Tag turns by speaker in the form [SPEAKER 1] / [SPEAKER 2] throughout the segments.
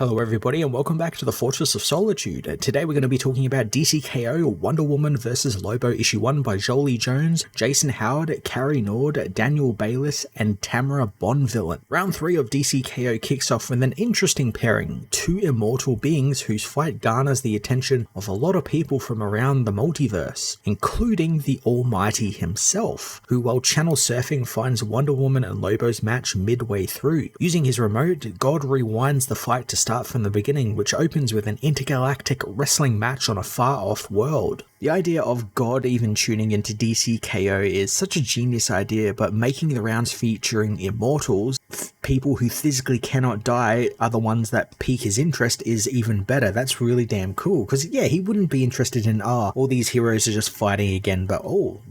[SPEAKER 1] Hello everybody and welcome back to the Fortress of Solitude. Today we're going to be talking about DCKO Wonder Woman vs. Lobo issue 1 by Jolie Jones, Jason Howard, Carrie Nord, Daniel Bayliss, and Tamara Bonvillain. Round 3 of DCKO kicks off with an interesting pairing, two immortal beings whose fight garners the attention of a lot of people from around the multiverse, including the Almighty himself, who while channel surfing finds Wonder Woman and Lobo's match midway through. Using his remote, God rewinds the fight to start from the beginning, which opens with an intergalactic wrestling match on a far-off world. The idea of God even tuning into DCKO is such a genius idea, but making the rounds featuring immortals, people who physically cannot die, are the ones that pique his interest is even better. That's really damn cool, because yeah, he wouldn't be interested in, all these heroes are just fighting again, but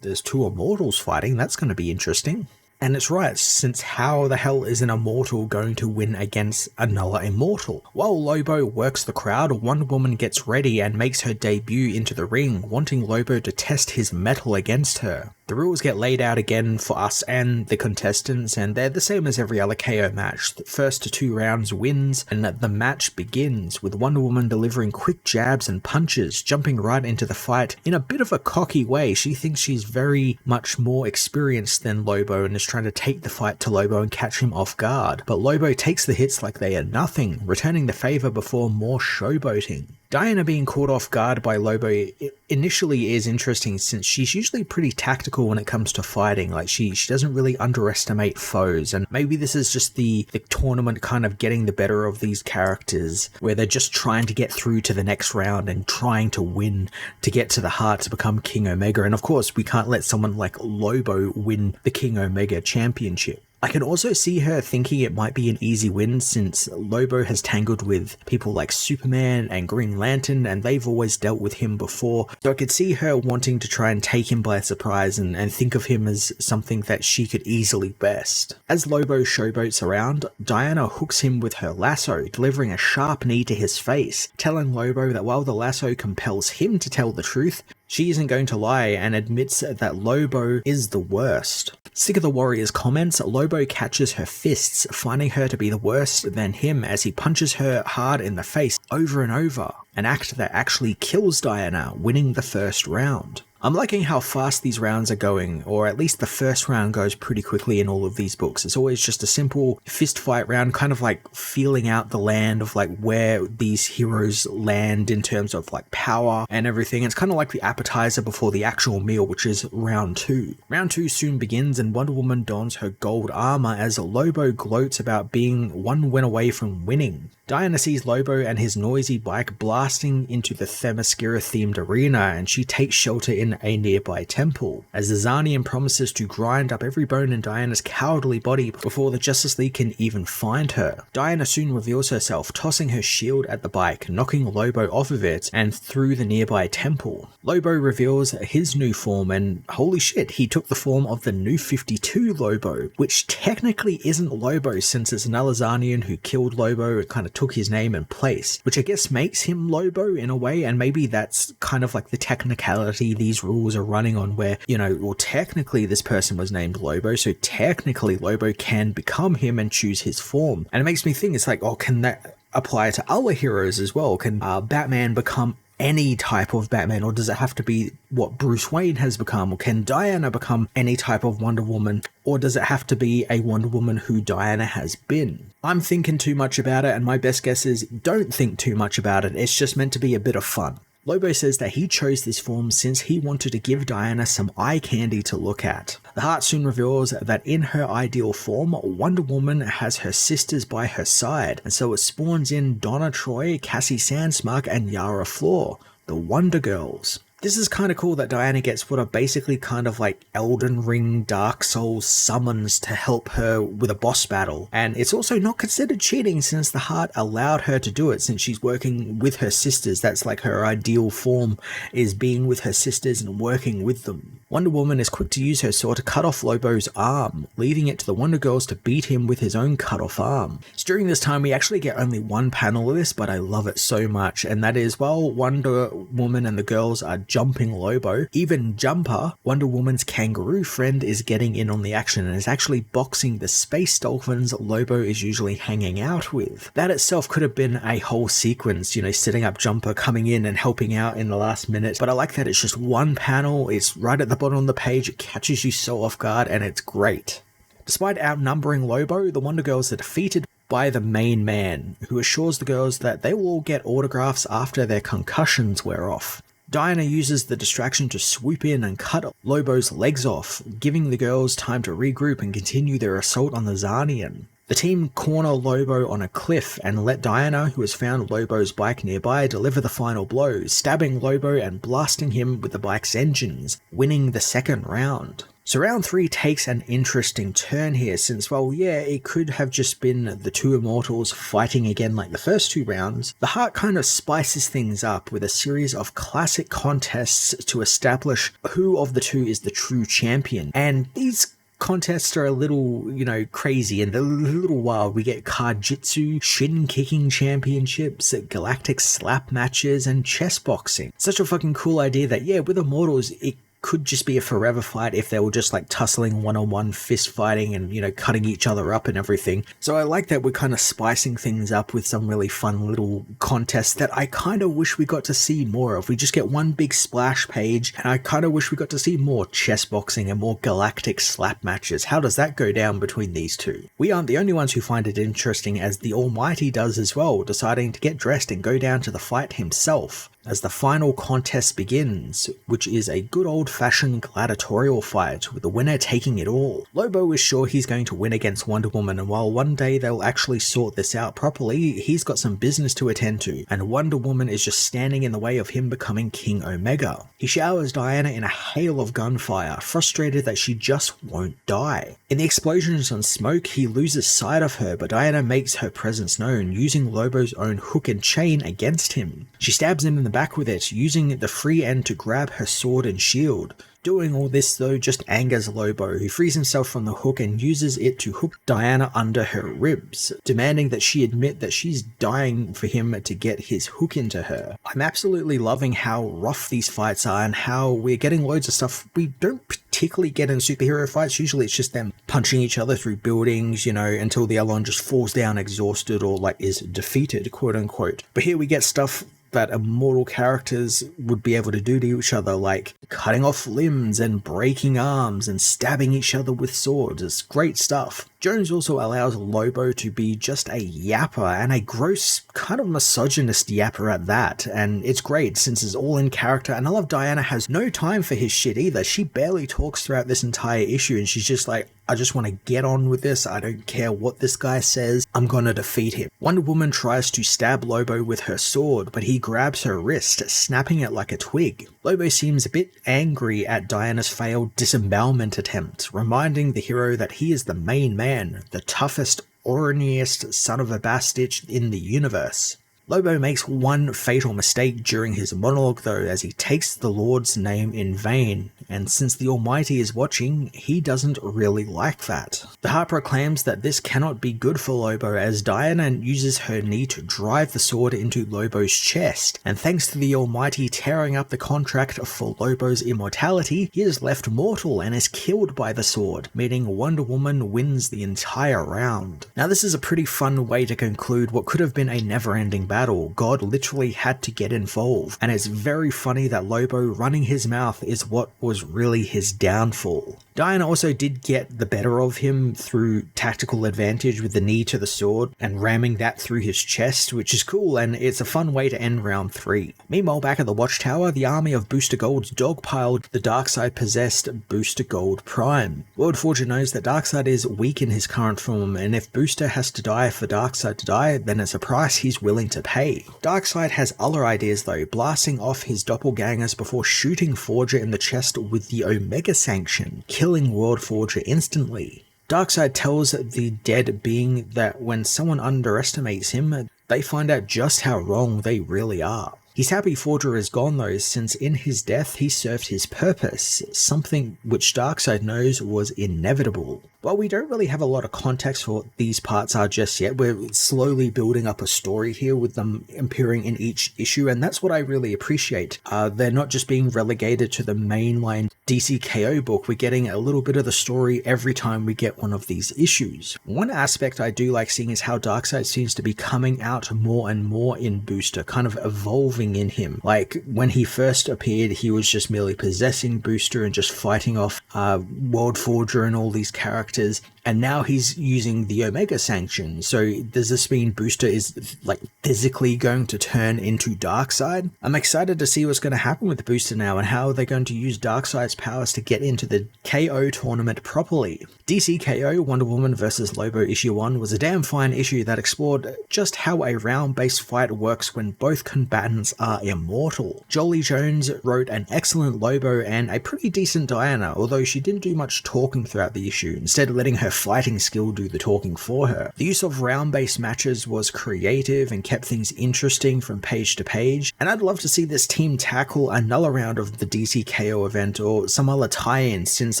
[SPEAKER 1] there's two immortals fighting, that's going to be interesting. And it's right, since how the hell is an immortal going to win against another immortal? While Lobo works the crowd, Wonder Woman gets ready and makes her debut into the ring, wanting Lobo to test his mettle against her. The rules get laid out again for us and the contestants, and they're the same as every other KO match. The first 2 rounds wins, and the match begins with Wonder Woman delivering quick jabs and punches, jumping right into the fight in a bit of a cocky way. She thinks she's very much more experienced than Lobo and is trying to take the fight to Lobo and catch him off guard. But Lobo takes the hits like they are nothing, returning the favor before more showboating. Diana being caught off guard by Lobo initially is interesting, since she's usually pretty tactical when it comes to fighting. Like she doesn't really underestimate foes, and maybe this is just the tournament kind of getting the better of these characters, where they're just trying to get through to the next round and trying to win to get to the heart to become King Omega. And of course, we can't let someone like Lobo win the King Omega championship. I can also see her thinking it might be an easy win, since Lobo has tangled with people like Superman and Green Lantern, and they've always dealt with him before. So I could see her wanting to try and take him by surprise and think of him as something that she could easily best. As Lobo showboats around, Diana hooks him with her lasso, delivering a sharp knee to his face, telling Lobo that while the lasso compels him to tell the truth, she isn't going to lie, and admits that Lobo is the worst. Sick of the warrior's comments, Lobo catches her fists, finding her to be the worse than him as he punches her hard in the face over and over, an act that actually kills Diana, winning the first round. I'm liking how fast these rounds are going, or at least the first round goes pretty quickly in all of these books. It's always just a simple fist fight round, kind of like feeling out the land of like where these heroes land in terms of like power and everything. It's kind of like the appetizer before the actual meal, which is round 2. Round 2 soon begins, and Wonder Woman dons her gold armor as Lobo gloats about being one win away from winning. Diana sees Lobo and his noisy bike blasting into the Themyscira-themed arena, and she takes shelter in a nearby temple, as the Zarnian promises to grind up every bone in Diana's cowardly body before the Justice League can even find her. Diana soon reveals herself, tossing her shield at the bike, knocking Lobo off of it and through the nearby temple. Lobo reveals his new form, and holy shit, he took the form of the New 52 Lobo, which technically isn't Lobo, since it's another Zarnian who killed Lobo. It kind of took his name and place, which I guess makes him Lobo in a way, and maybe that's kind of like the technicality these rules are running on, where, well, technically this person was named Lobo, so technically Lobo can become him and choose his form. And it makes me think, it's like, can that apply to other heroes as well? Can Batman become any type of Batman, or does it have to be what Bruce Wayne has become? Or can Diana become any type of Wonder Woman, or does it have to be a Wonder Woman who Diana has been? I'm thinking too much about it, and my best guess is don't think too much about it. It's just meant to be a bit of fun. Lobo says that he chose this form since he wanted to give Diana some eye candy to look at. The heart soon reveals that in her ideal form, Wonder Woman has her sisters by her side, and so it spawns in Donna Troy, Cassie Sandsmark, and Yara Flor, the Wonder Girls. This is kind of cool that Diana gets what are basically kind of like Elden Ring, Dark Souls summons to help her with a boss battle. And it's also not considered cheating, since the heart allowed her to do it, since she's working with her sisters. That's like her ideal form, is being with her sisters and working with them. Wonder Woman is quick to use her sword to cut off Lobo's arm, leaving it to the Wonder Girls to beat him with his own cut-off arm. So during this time, we actually get only one panel of this, but I love it so much, and that is while Wonder Woman and the girls are jumping Lobo, even Jumper, Wonder Woman's kangaroo friend, is getting in on the action and is actually boxing the space dolphins Lobo is usually hanging out with. That itself could have been a whole sequence, setting up Jumper, coming in and helping out in the last minute, but I like that it's just one panel, it's right at the bottom of the page, it catches you so off guard, and it's great. Despite outnumbering Lobo, the Wonder Girls are defeated by the main man, who assures the girls that they will all get autographs after their concussions wear off. Diana uses the distraction to swoop in and cut Lobo's legs off, giving the girls time to regroup and continue their assault on the Zarnian. The team corner Lobo on a cliff and let Diana, who has found Lobo's bike nearby, deliver the final blow, stabbing Lobo and blasting him with the bike's engines, winning the second round. So round 3 takes an interesting turn here since, it could have just been the two immortals fighting again like the first 2 rounds. The Heart kind of spices things up with a series of classic contests to establish who of the two is the true champion. And these contests are a little, crazy and a little wild. We get Card-Jitsu, shin-kicking championships, galactic slap matches, and chess boxing. Such a fucking cool idea that, with Immortals, it could just be a forever fight if they were just like tussling one-on-one, fist fighting and, cutting each other up and everything. So I like that we're kind of spicing things up with some really fun little contests that I kind of wish we got to see more of. We just get one big splash page, and I kind of wish we got to see more chess boxing and more galactic slap matches. How does that go down between these two? We aren't the only ones who find it interesting, as the Almighty does as well, deciding to get dressed and go down to the fight himself. As the final contest begins, which is a good old-fashioned gladiatorial fight with the winner taking it all. Lobo is sure he's going to win against Wonder Woman, and while one day they'll actually sort this out properly, he's got some business to attend to, and Wonder Woman is just standing in the way of him becoming King Omega. He showers Diana in a hail of gunfire, frustrated that she just won't die. In the explosions and smoke, he loses sight of her, but Diana makes her presence known, using Lobo's own hook and chain against him. She stabs him in the back with it, using the free end to grab her sword and shield. Doing all this though just angers Lobo, who frees himself from the hook and uses it to hook Diana under her ribs, demanding that she admit that she's dying for him to get his hook into her. I'm absolutely loving how rough these fights are and how we're getting loads of stuff we don't particularly get in superhero fights. Usually it's just them punching each other through buildings, until the other one just falls down exhausted or is defeated, quote unquote. But here we get stuff that immortal characters would be able to do to each other, like cutting off limbs and breaking arms and stabbing each other with swords. It's great stuff. Jones also allows Lobo to be just a yapper, and a gross, kind of misogynist yapper at that, and it's great since it's all in character, and I love Diana has no time for his shit either. She barely talks throughout this entire issue, and she's just like, I just want to get on with this, I don't care what this guy says, I'm gonna defeat him. Wonder Woman tries to stab Lobo with her sword, but he grabs her wrist, snapping it like a twig. Lobo seems a bit angry at Diana's failed disembowelment attempt, reminding the hero that he is the main man, the toughest, orneast son of a bastard in the universe. Lobo makes one fatal mistake during his monologue though, as he takes the Lord's name in vain, and since the Almighty is watching, he doesn't really like that. The Heart proclaims that this cannot be good for Lobo, as Diana uses her knee to drive the sword into Lobo's chest, and thanks to the Almighty tearing up the contract for Lobo's immortality, he is left mortal and is killed by the sword, meaning Wonder Woman wins the entire round. Now this is a pretty fun way to conclude what could have been a never-ending battle. God literally had to get involved, and it's very funny that Lobo running his mouth is what was really his downfall. Diana also did get the better of him through tactical advantage with the knee to the sword and ramming that through his chest, which is cool, and it's a fun way to end round 3. Meanwhile, back at the Watchtower, the army of Booster Gold's dogpiled the Darkseid-possessed Booster Gold Prime. World Forger knows that Darkseid is weak in his current form, and if Booster has to die for Darkseid to die, then it's a price he's willing to pay. Darkseid has other ideas though, blasting off his doppelgangers before shooting Forger in the chest with the Omega Sanction, killing World Forger instantly. Darkseid tells the dead being that when someone underestimates him, they find out just how wrong they really are. He's happy Forger is gone though, since in his death he served his purpose, something which Darkseid knows was inevitable. While we don't really have a lot of context for what these parts are just yet, we're slowly building up a story here with them appearing in each issue, and that's what I really appreciate. They're not just being relegated to the mainline DCKO book, we're getting a little bit of the story every time we get one of these issues. One aspect I do like seeing is how Darkseid seems to be coming out more and more in Booster, kind of evolving in him. Like, when he first appeared, he was just merely possessing Booster and just fighting off World Forger and all these characters, and now he's using the Omega Sanction. So does this mean Booster is like physically going to turn into Darkseid? I'm excited to see what's going to happen with Booster now and how they're going to use Darkseid's powers to get into the KO tournament properly. DC KO Wonder Woman vs. Lobo issue 1 was a damn fine issue that explored just how a round-based fight works when both combatants are immortal. Jolie Jones wrote an excellent Lobo and a pretty decent Diana, although she didn't do much talking throughout the issue, instead letting her fighting skill do the talking for her. The use of round-based matches was creative and kept things interesting from page to page, and I'd love to see this team tackle another round of the DC KO event or some other tie-in, since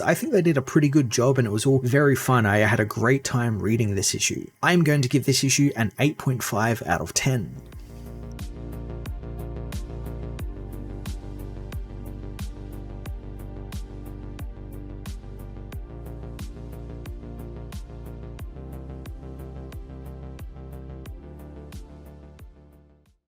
[SPEAKER 1] I think they did a pretty good job and it was all very fun. I had a great time reading this issue. I'm going to give this issue an 8.5 out of 10.